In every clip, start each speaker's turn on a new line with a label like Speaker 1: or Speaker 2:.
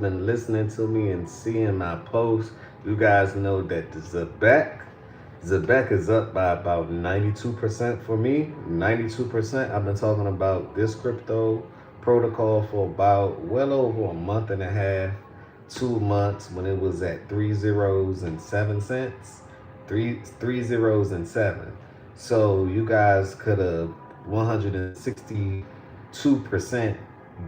Speaker 1: been listening to me and seeing my posts, you guys know that the Zebec is up by about 92% for me. 92%. I've been talking about this crypto protocol for about well over a month and a half, 2 months when it was at 3 zeros and 7 cents. Three zeros and seven. So you guys could have 162%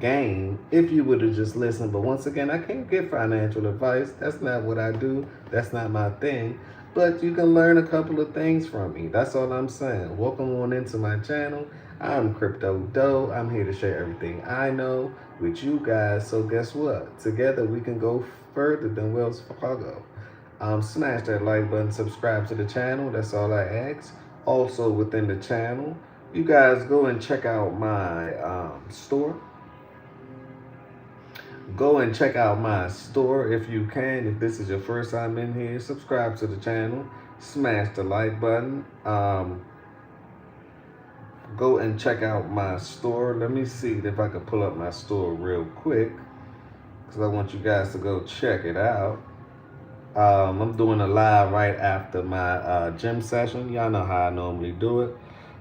Speaker 1: gain if you would have just listened. But once again, I can't give financial advice. That's not what I do. That's not my thing. But you can learn a couple of things from me. That's all I'm saying. Welcome on into my channel. I'm Crypto Doe. I'm here to share everything I know with you guys. So guess what? Together we can go further than Wells Fargo. Smash that like button, subscribe to the channel. That's all I ask. Also within the channel, you guys go and check out my store. Go and check out my store if you can. If this is your first time in here, subscribe to the channel, smash the like button. Go and check out my store. Let me see if I can pull up my store real quick because I want you guys to go check it out. I'm doing a live right after my gym session. Y'all know how I normally do it.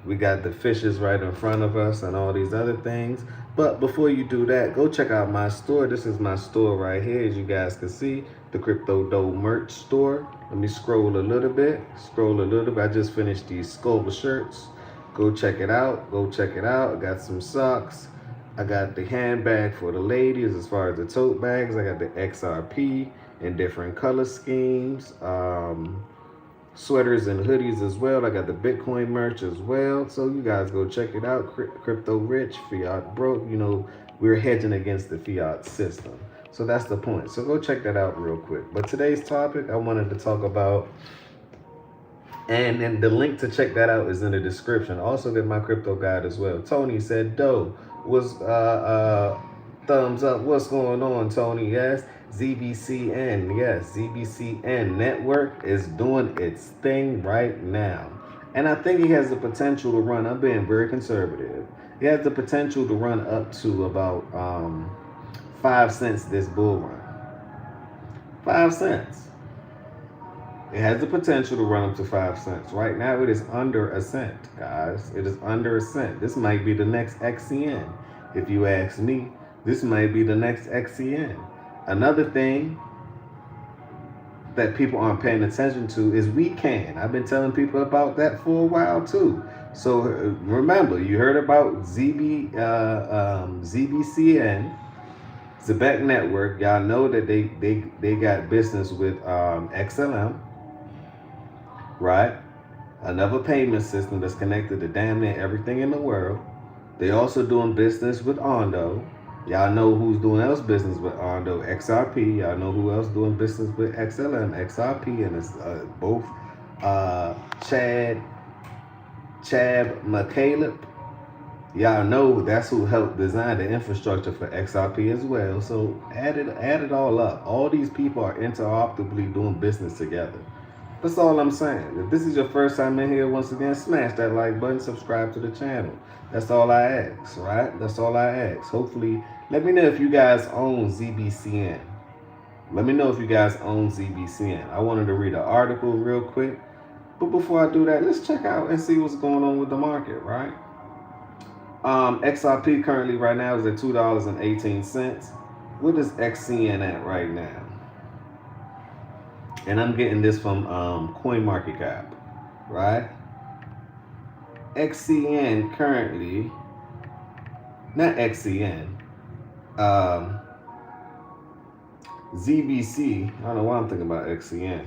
Speaker 1: We got the fishes right in front of us and all these other things. But before you do that, go check out my store. This is my store right here, as you guys can see, the Crypto Doe merch store. Let me scroll a little bit. I just finished these scuba shirts. Go check it out. I got some socks. I got the handbag for the ladies as far as the tote bags. I got the XRP in different color schemes. Sweaters and hoodies as well. I got the Bitcoin merch as well. So you guys go check it out. Crypto rich, fiat broke. You know, we're hedging against the fiat system. So that's the point. So go check that out real quick. But today's topic I wanted to talk about, and then the link to check that out is in the description. Also get my crypto guide as well. Tony said, Doe, was thumbs up. What's going on, Tony? Yes. ZBCN, yes, ZBCN network is doing its thing right now. And I think he has the potential to run, I'm being very conservative. He has the potential to run up to about 5 cents this bull run. 5 cents. It has the potential to run up to 5 cents. Right now it is under a cent, guys. It is under a cent. This might be the next XCN. If you ask me, this might be the next XCN. Another thing that people aren't paying attention to is weekend. I've been telling people about that for a while too. So remember, you heard about ZBCN, Zebec Network. Y'all know that they got business with XLM, right? Another payment system that's connected to damn near everything in the world. They also doing business with Ondo. Y'all know who's doing else business with Ondo, XRP. Y'all know who else doing business with XLM, XRP, and it's both Chad McCaleb. Y'all know that's who helped design the infrastructure for XRP as well. So add it all up. All these people are interoperably doing business together. That's all I'm saying. If this is your first time in here, once again, smash that like button, subscribe to the channel. That's all I ask, right? That's all I ask. Hopefully, let me know if you guys own ZBCN. Let me know if you guys own ZBCN. I wanted to read an article real quick. But before I do that, let's check out and see what's going on with the market, right? XRP currently right now is at $2.18. What is XCN at right now? And I'm getting this from CoinMarketCap, right? XCN currently, not XCN, ZBC, I don't know why I'm thinking about XCN.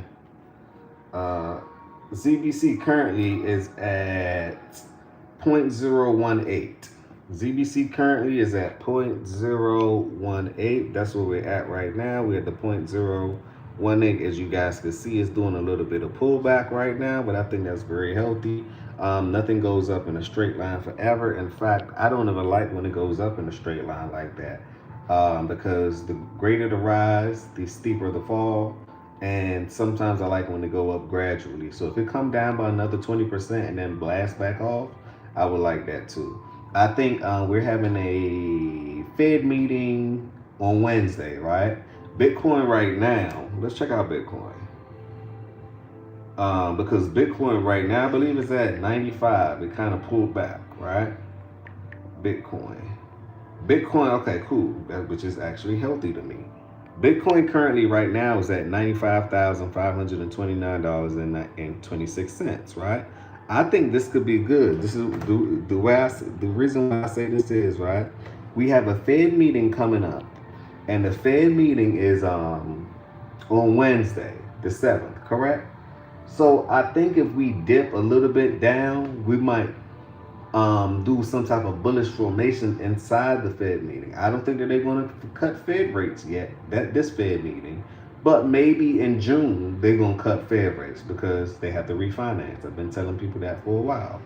Speaker 1: ZBC currently is at 0.018. ZBC currently is at 0.018. That's where we're at right now. We're at the 0.018. As you guys can see, it's doing a little bit of pullback right now, but I think that's very healthy. Nothing goes up in a straight line forever. In fact, I don't even like when it goes up in a straight line like that, because the greater the rise, the steeper the fall. And sometimes I like when it go up gradually. So if it come down by another 20% and then blast back off, I would like that too. I think we're having a Fed meeting on Wednesday, right? Bitcoin right now, let's check out Bitcoin. Because Bitcoin right now, I believe it's at 95. It kind of pulled back, right? Bitcoin. Bitcoin, okay, cool. Which is actually healthy to me. Bitcoin currently right now is at $95,529.26, right? I think this could be good. This is the reason why I say this is, right? We have a Fed meeting coming up, and the Fed meeting is on Wednesday, the 7th, correct? So I think if we dip a little bit down, we might do some type of bullish formation inside the Fed meeting. I don't think that they're going to cut Fed rates yet, this Fed meeting, but maybe in June they're going to cut Fed rates because they have to refinance. I've been telling people that for a while.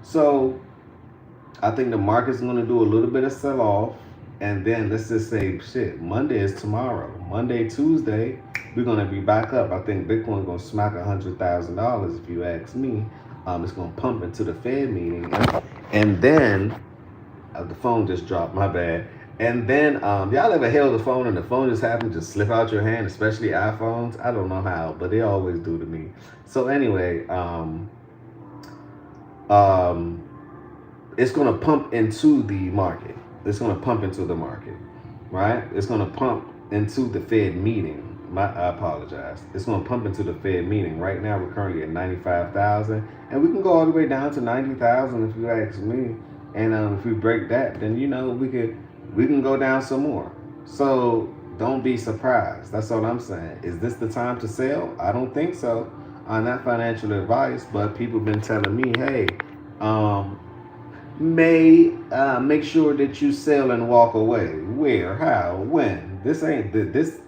Speaker 1: So I think the market's going to do a little bit of sell off, and then let's just say, shit, Monday is tomorrow. Monday, Tuesday, we're going to be back up. I think Bitcoin's going to smack $100,000 if you ask me. It's going to pump into the Fed meeting, and then the phone just dropped. My bad. And then y'all ever held the phone and the phone just happened to slip out your hand, especially iPhones? I don't know how, but they always do to me. So anyway, it's going to pump into the market. It's going to pump into the market, right? It's going to pump into the Fed meeting. I apologize. It's going to pump into the Fed meeting. Right now, we're currently at 95,000, and we can go all the way down to 90,000 if you ask me. And if we break that, then we can go down some more. So don't be surprised. That's all I'm saying. Is this the time to sell? I don't think so. Not financial advice, but people have been telling me, hey, make sure that you sell and walk away. Where? How? When? This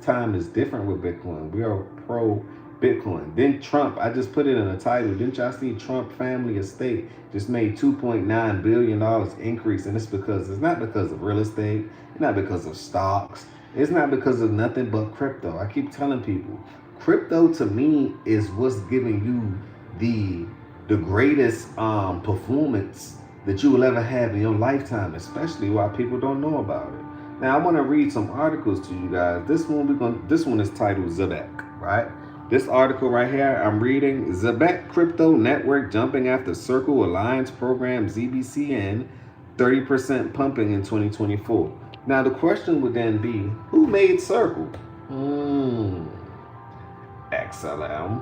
Speaker 1: time is different with Bitcoin. We are pro Bitcoin. Then Trump, I just put it in the title. Didn't y'all see Trump family estate just made $2.9 billion increase? And it's not because of real estate. It's not because of stocks. It's not because of nothing but crypto. I keep telling people, crypto to me is what's giving you the greatest performance that you will ever have in your lifetime, especially while people don't know about it. Now, I want to read some articles to you guys. This one is titled Zebec, right? This article right here, I'm reading Zebec Crypto Network jumping after Circle Alliance Program ZBCN 30% pumping in 2024. Now, the question would then be, who made Circle? XLM.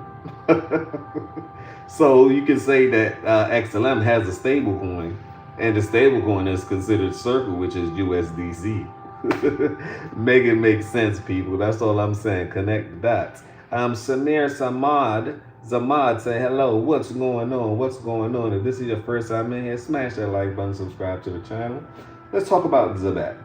Speaker 1: So you can say that XLM has a stable coin, and the stable coin is considered Circle, which is USDC. Make it make sense, people. That's all I'm saying. Connect the dots. Samir Zamad say hello. What's going on? What's going on? If this is your first time in here, smash that like button, subscribe to the channel. Let's talk about Zebec.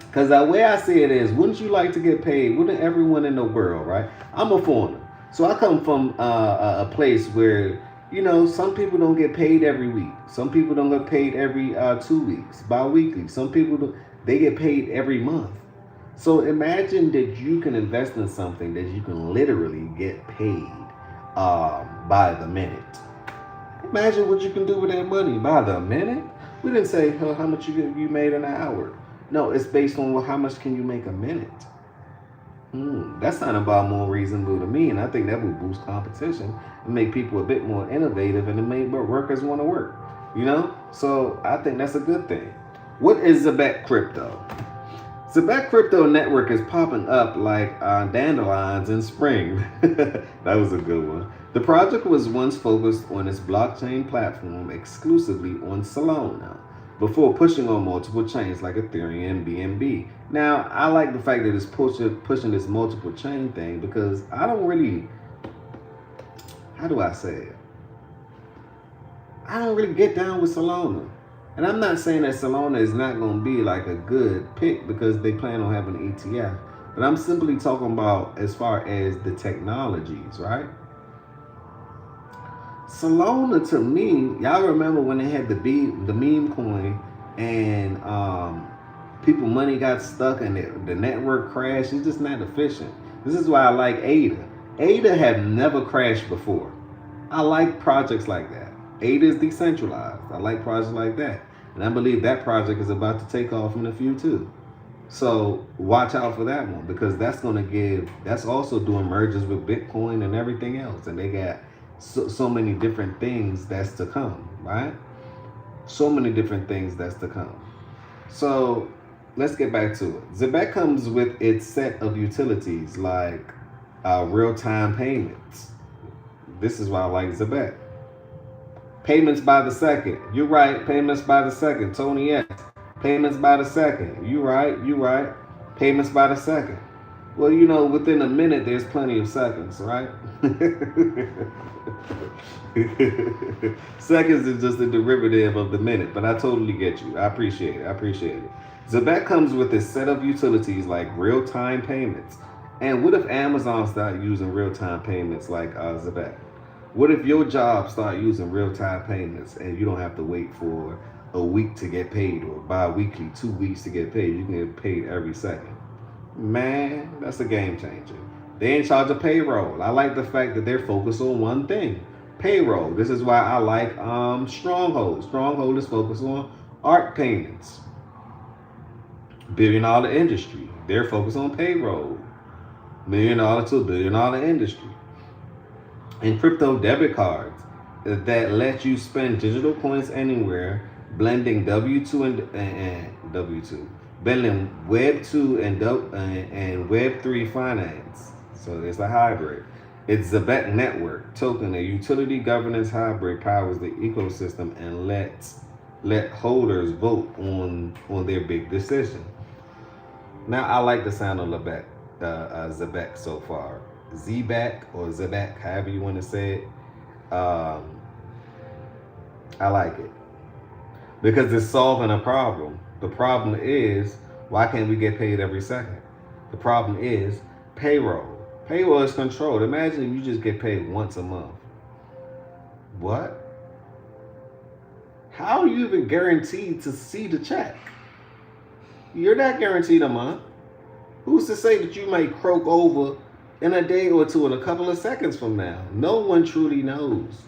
Speaker 1: Because the way I see it is, wouldn't you like to get paid? Wouldn't everyone in the world, right? I'm a foreigner. So I come from a place where, some people don't get paid every week. Some people don't get paid every 2 weeks, bi-weekly. Some people, they get paid every month. So imagine that you can invest in something that you can literally get paid by the minute. Imagine what you can do with that money by the minute. We didn't say how much you made in an hour. No, it's based on how much can you make a minute. That sounds about more reasonable to me, and I think that would boost competition and make people a bit more innovative, and it make more workers want to work. So I think that's a good thing. What is Zebec Crypto? Zebec Crypto Network is popping up like dandelions in spring. That was a good one. The project was once focused on its blockchain platform exclusively on Solana, before pushing on multiple chains like Ethereum and BNB. Now, I like the fact that it's pushing this multiple chain thing, because I don't really, how do I say it? I don't really get down with Solana. And I'm not saying that Solana is not going to be like a good pick because they plan on having an ETF. But I'm simply talking about as far as the technologies, right? Solana to me, y'all remember when they had the meme coin and people money got stuck and the network crashed. It's just not efficient. This is why I like ADA. ADA had never crashed before. I like projects like that. ADA is decentralized. I like projects like that. And I believe that project is about to take off in a few too. So watch out for that one because that's also doing mergers with Bitcoin and everything else. And they got so many different things that's to come, right? So many different things that's to come. So let's get back to it. Zebec comes with its set of utilities like real time payments. This is why I like Zebec. Payments by the second. You're right. Payments by the second. Tony S. Payments by the second. You right. You right. Payments by the second. Well, within a minute, there's plenty of seconds, right? Seconds is just a derivative of the minute, but I totally get you. I appreciate it. I appreciate it. Zebec comes with a set of utilities like real time payments. And what if Amazon start using real time payments like Zebec? What if your job start using real time payments and you don't have to wait for a week to get paid or bi-weekly 2 weeks to get paid? You can get paid every second. Man, that's a game changer. They in charge of payroll. I like the fact that they're focused on one thing, payroll. This is why I like Stronghold. Stronghold is focused on art payments. $1 billion industry. They're focused on payroll. $1 million to $1 billion industry. And crypto debit cards that let you spend digital coins anywhere, blending W2 and W2, blending Web2 and Web3 finance. So it's a hybrid. It's Zebec Network token, a utility governance hybrid, powers the ecosystem and let holders vote on their big decision. Now I like the sound of Zebec so far. Zebec or Zebec, however you want to say it. I like it because it's solving a problem. The problem is, why can't we get paid every second? The problem is payroll. Payroll is controlled. Imagine if you just get paid once a month. What? How are you even guaranteed to see the check? You're not guaranteed a month. Who's to say that you might croak over in a day or two, in a couple of seconds from now? No one truly knows.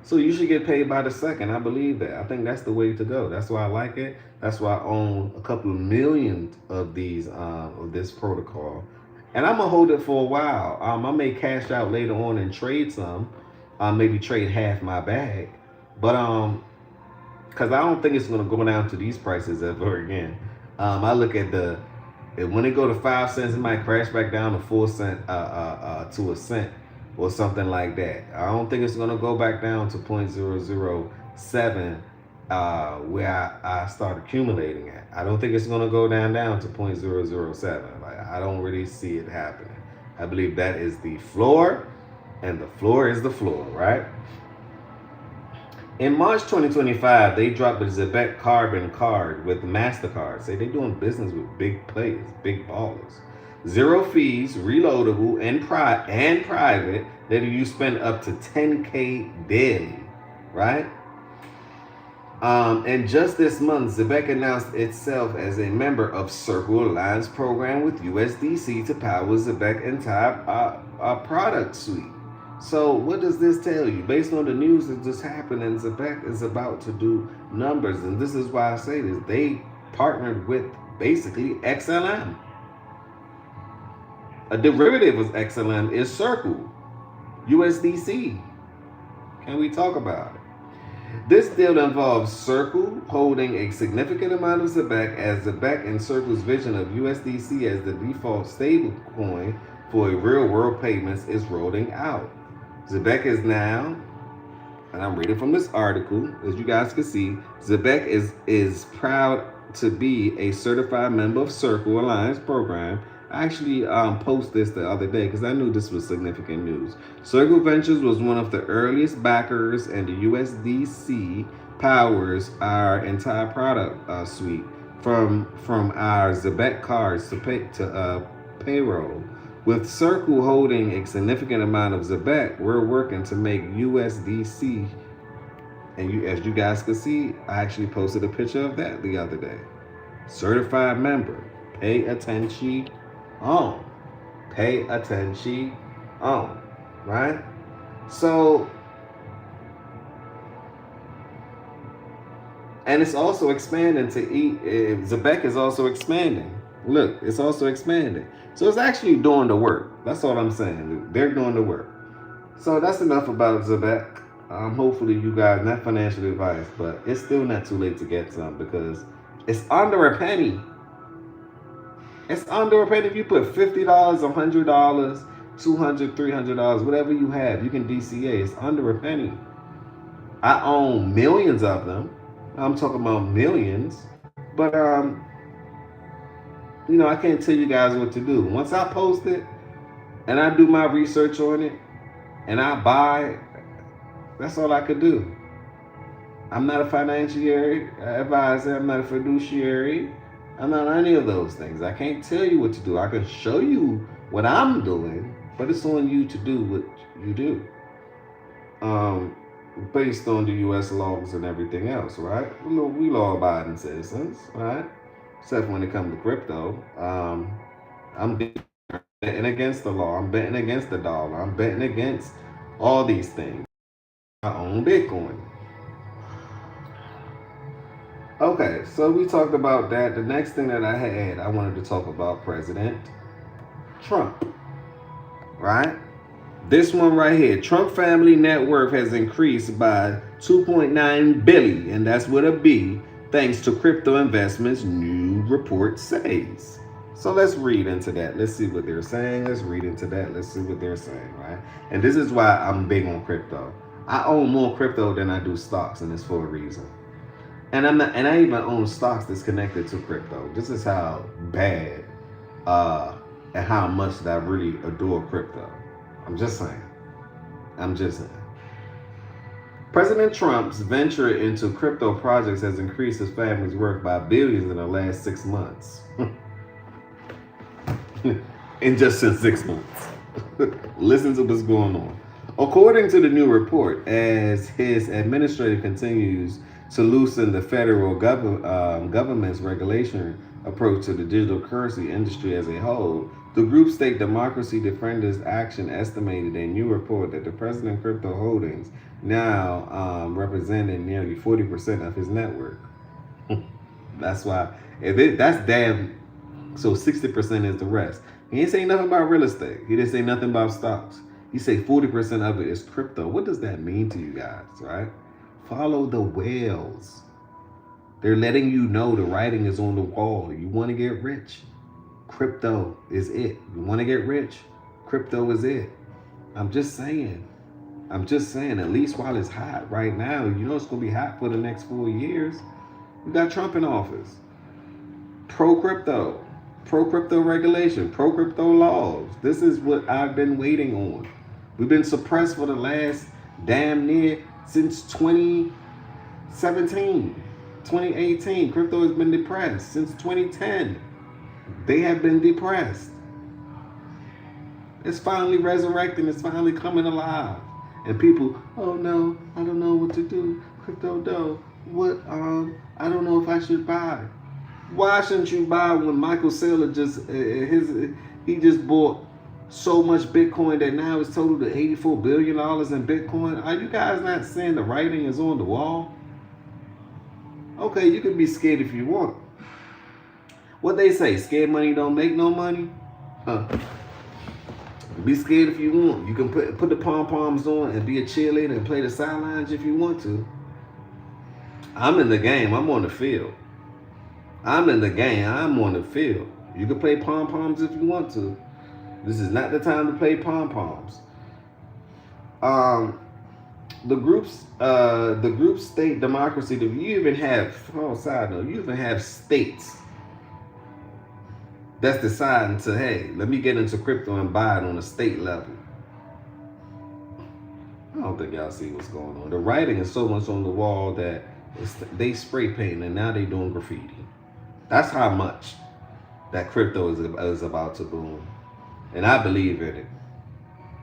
Speaker 1: So you should get paid by the second. I believe that. I think that's the way to go. That's why I like it. That's why I own a couple of million of these of this protocol, and I'm gonna hold it for a while. I may cash out later on and trade some. Maybe trade half my bag, but because I don't think it's gonna go down to these prices ever again. I look at when it go to 5 cents, it might crash back down to 4 cent to a cent or something like that. I don't think it's gonna go back down to 0.007 where I start accumulating at. I don't think it's gonna go down to 0.007. Like, I don't really see it happening. I believe that is the floor, and the floor is the floor, right? In March 2025, they dropped the Zebec Carbon card with MasterCard. Say they're doing business with big players, big ballers. Zero fees, reloadable, and private, letting you spend up to 10K daily, right? And just this month, Zebec announced itself as a member of Circle Alliance program with USDC to power Zebec entire product suite. So what does this tell you? Based on the news that just happened, and Zebec is about to do numbers, and this is why I say this. They partnered with basically XLM. A derivative of XLM is Circle, USDC. Can we talk about it? This deal involves Circle holding a significant amount of Zebec, as Zebec and Circle's vision of USDC as the default stablecoin for real-world payments is rolling out. Zebec is now, and I'm reading from this article, as you guys can see, Zebec is proud to be a certified member of Circle Alliance program. I actually posted this the other day because I knew this was significant news. Circle Ventures was one of the earliest backers, and the USDC powers our entire product suite, from our Zebec cards to payroll. With Circle holding a significant amount of Zebec, we're working to make USDC, and as you guys can see, I actually posted a picture of that the other day. Certified member. Pay attention on. Pay attention on. Right? So, and it's also expanding to Zebec is also expanding. Look, it's also expanding. So it's actually doing the work. That's all I'm saying. They're doing the work. So that's enough about Zebec. Hopefully you guys, not financial advice, but it's still not too late to get some because it's under a penny. It's under a penny. If you put $50, $100, $200, $300, whatever you have, you can DCA. It's under a penny. I own millions of them. I'm talking about millions. But I can't tell you guys what to do. Once I post it and I do my research on it and I buy, that's all I could do. I'm not a financial advisor. I'm not a fiduciary. I'm not any of those things. I can't tell you what to do. I can show you what I'm doing, but it's on you to do what you do. Based on the U.S. laws and everything else, right? We law-abiding citizens, right? Except when it comes to crypto. I'm betting against the law. I'm betting against the dollar. I'm betting against all these things. I own Bitcoin. Okay, so we talked about that. The next thing that I wanted to talk about President Trump, right? This one right here, Trump family net worth has increased by 2.9 billion, and that's with a B, thanks to crypto investments, new report says. So let's read into that. Let's see what they're saying. Let's read into that. Let's see what they're saying, right? And this is why I'm big on crypto. I own more crypto than I do stocks, and it's for a reason. And I even own stocks that's connected to crypto. This is how bad and how much that I really adore crypto. I'm just saying. President Trump's venture into crypto projects has increased his family's worth by billions in the last 6 months. In just 6 months. Listen to what's going on. According to the new report, as his administration continues to loosen the federal government's regulation approach to the digital currency industry as a whole, the group State Democracy Defenders Action estimated a new report that the president's crypto holdings now represented nearly 40% of his network. That's why, that's damn, so 60% is the rest. He didn't say nothing about real estate. He didn't say nothing about stocks. He said 40% of it is crypto. What does that mean to you guys, right? Follow the whales. They're letting you know the writing is on the wall. You want to get rich? Crypto is it. You want to get rich? Crypto is it. I'm just saying, at least while it's hot right now, it's going to be hot for the next 4 years. We got Trump in office. Pro-crypto regulation, pro-crypto laws. This is what I've been waiting on. We've been suppressed for the last damn near since 2017, 2018. Crypto has been depressed since 2010. They have been depressed. It's finally resurrecting. It's finally coming alive. And people, oh no, I don't know what to do. Crypto dough. What? I don't know if I should buy. Why shouldn't you buy when Michael Saylor he just bought so much Bitcoin that now it's totaled to $84 billion in Bitcoin? Are you guys not saying the writing is on the wall? Okay, you can be scared if you want. What they say, scared money don't make no money? Be scared if you want. You can put the pom-poms on and be a cheerleader and play the sidelines if you want to. I'm in the game. I'm on the field. I'm in the game. I'm on the field. You can play pom-poms if you want to. This is not the time to play pom-poms. The group State Democracy, you even have, side note, you even have states that's deciding to, hey, let me get into crypto and buy it on a state level. I don't think y'all see what's going on. The writing is so much on the wall that they spray painting and now they doing graffiti. That's how much that crypto is about to boom. And I believe in it.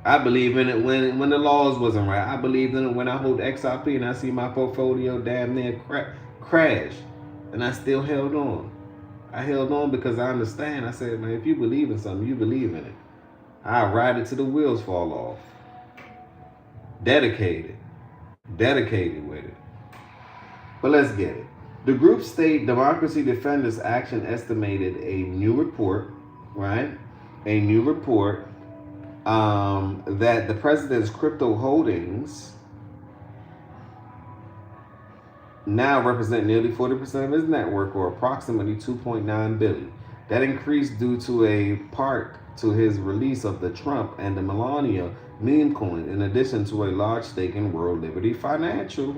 Speaker 1: I believe in it when the laws wasn't right. I believed in it when I hold XRP and I see my portfolio damn near crash. And I still held on. I held on because I understand. I said, man, if you believe in something, you believe in it. I ride it till the wheels fall off. Dedicated with it. But let's get it. The group state Democracy Defenders Action estimated a new report, right? A new report that the president's crypto holdings now represent nearly 40% of his network, or approximately 2.9 billion. That increased due to a part to his release of the Trump and the Melania meme coin, in addition to a large stake in World Liberty Financial.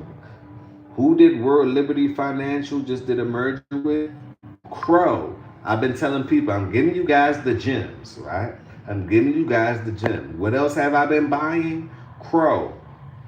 Speaker 1: Who did World Liberty Financial just did a merger with? Crow. I've been telling people I'm giving you guys the gems, right? I'm giving you guys the gem. What else have I been buying? Crow,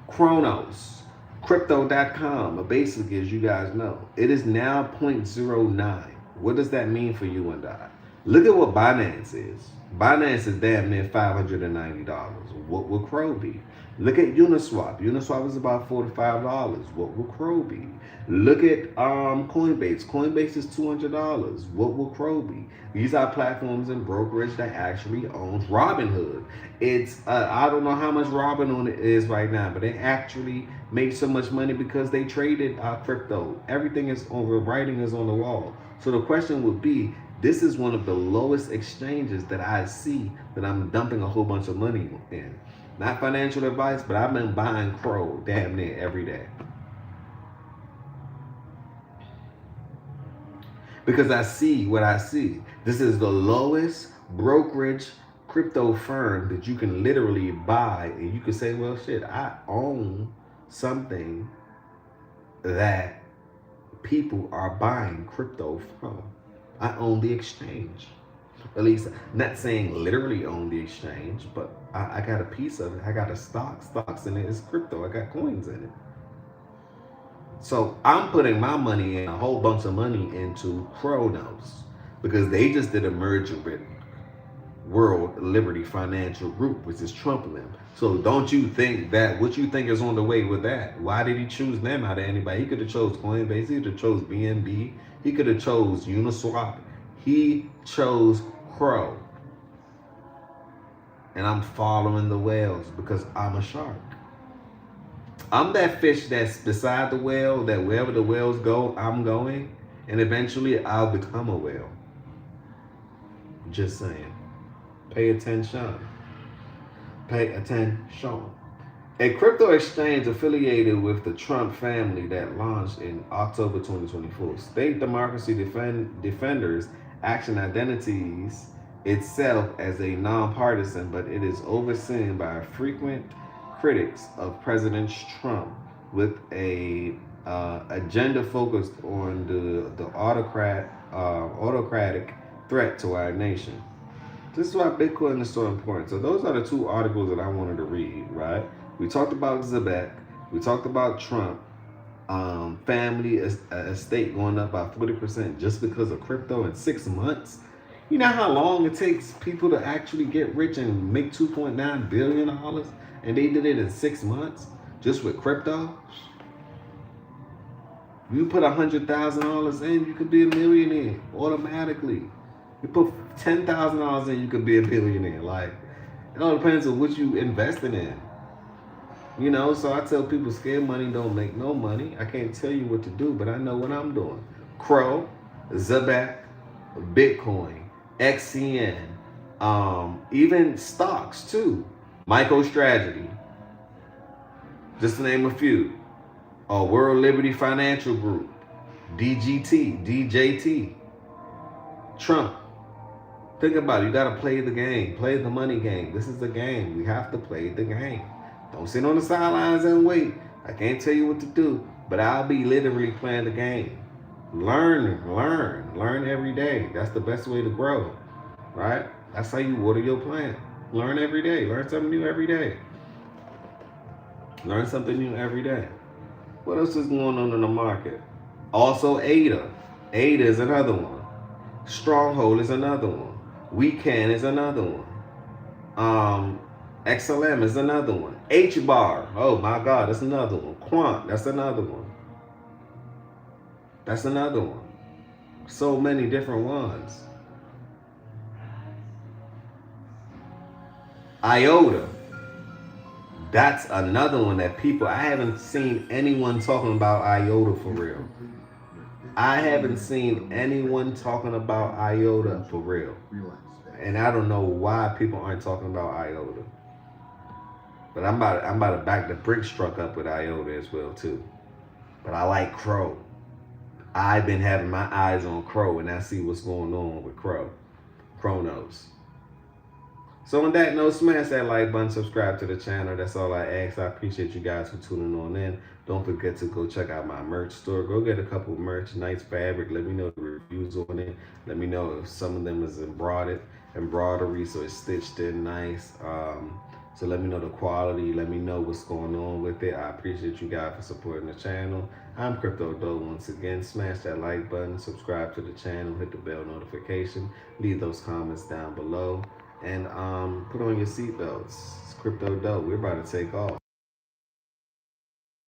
Speaker 1: Chronos, Crypto.com. But basically, as you guys know, it is now 0.09. What does that mean for you and I? Look at what Binance is. Binance is damn near $590. What will Crow be? Look at Uniswap. Uniswap is about $45. What will Crow be? Look at Coinbase. Coinbase is $200. What will Crow be? These are platforms and brokerage that actually owns Robinhood. It's I don't know how much Robinhood is right now, but they actually make so much money because they traded crypto. Everything is on, the writing is on the wall. So the question would be, this is one of the lowest exchanges that I see that I'm dumping a whole bunch of money in. Not financial advice, but I've been buying Crow damn near every day. Because I see what I see. This is the lowest brokerage crypto firm that you can literally buy, and you can say, well, shit, I own something that people are buying crypto from. I own the exchange. At least, not saying literally own the exchange, but I got a piece of it. I got a stocks in it. It's crypto. I got coins in it. So I'm putting my money in, a whole bunch of money into Chronos, because they just did a merger with World Liberty Financial Group, which is Trump and them. So don't you think that what you think is on the way with that? Why did he choose them out of anybody? He could have chose Coinbase. He could have chose BNB. He could have chose Uniswap. He chose Crow. And I'm following the whales because I'm a shark. I'm that fish that's beside the whale, that wherever the whales go, I'm going. And eventually I'll become a whale. Just saying. Pay attention. Pay attention. A crypto exchange affiliated with the Trump family that launched in October 2024, State Democracy Defenders Action identities itself as a nonpartisan, but it is overseen by frequent critics of President Trump with a agenda focused on the autocratic threat to our nation. This is why Bitcoin is so important. So those are the two articles that I wanted to read, right? We talked about Zebec. We talked about Trump. Family estate going up by 40% just because of crypto in 6 months. You know how long it takes people to actually get rich and make $2.9 billion? And they did it in 6 months just with crypto? You put $100,000 in, you could be a millionaire automatically. You put $10,000 in, you could be a billionaire. Like, it all depends on what you investing in. You know, so I tell people scared money don't make no money. I can't tell you what to do, but I know what I'm doing. Crow, Zebec, Bitcoin, XCN, even stocks too. MicroStrategy, just to name a few. World Liberty Financial Group, DJT, Trump. Think about it. You got to play the game. Play the money game. This is the game. We have to play the game. Don't sit on the sidelines and wait. I can't tell you what to do, but I'll be literally playing the game. Learn every day. That's the best way to grow, right? That's how you water your plant. Learn every day. Learn something new every day. Learn something new every day. What else is going on in the market? Also, ADA. ADA is another one. Stronghold is another one. Weekend is another one. XLM is another one. HBAR, oh my God, that's another one. Quant, that's another one. That's another one. So many different ones. IOTA, that's another one that people, I haven't seen anyone talking about IOTA for real. I haven't seen anyone talking about IOTA for real. And I don't know why people aren't talking about IOTA. But I'm about to back the bricks truck up with IOTA as well too. But I like Crow. I've been having my eyes on Crow, and I see what's going on with Crow. Chronos. So on that note, smash that like button, subscribe to the channel. That's all I ask. I appreciate you guys for tuning on in. Don't forget to go check out my merch store. Go get a couple of merch, nice fabric. Let me know the reviews on it. Let me know if some of them is embroidery, so it's stitched in nice. So let me know the quality. Let me know what's going on with it. I appreciate you guys for supporting the channel. I'm Crypto Doe once again. Smash that like button, subscribe to the channel, hit the bell notification, leave those comments down below, and put on your seatbelts. It's Crypto Doe. We're about to take off.